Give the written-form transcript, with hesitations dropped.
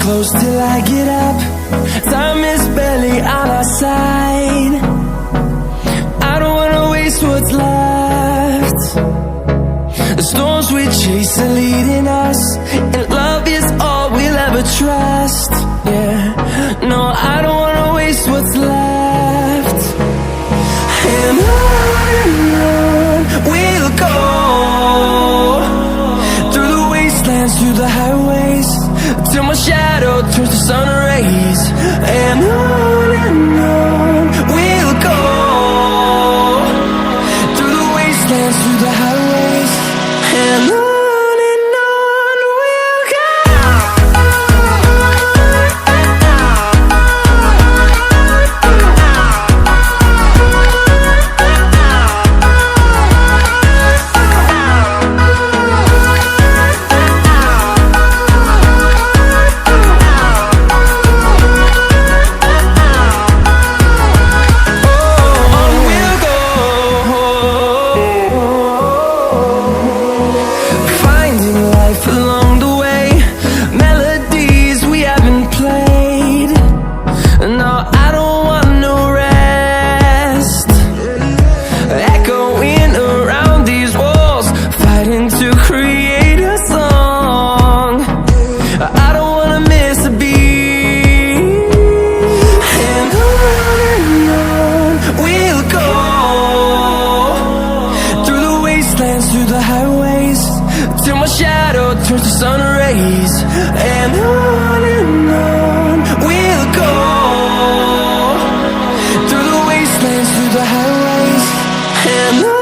close till I get up. Time is barely on our side. I don't wanna waste what's left. The storms we chase are leading us, and love is all we'll ever trust. Yeah, no, I don't wanna waste what's left. And on we'll go, through the wastelands, through the highways, till my shadow turns to sun rays. And on we'll go, through the wastelands, through the highways, and on we'll go. To create a song, I don't wanna miss a beat. And on we'll go, through the wastelands, through the highways, till my shadow turns to sun rays. And on we'll go, through the wastelands, through the highways, and on.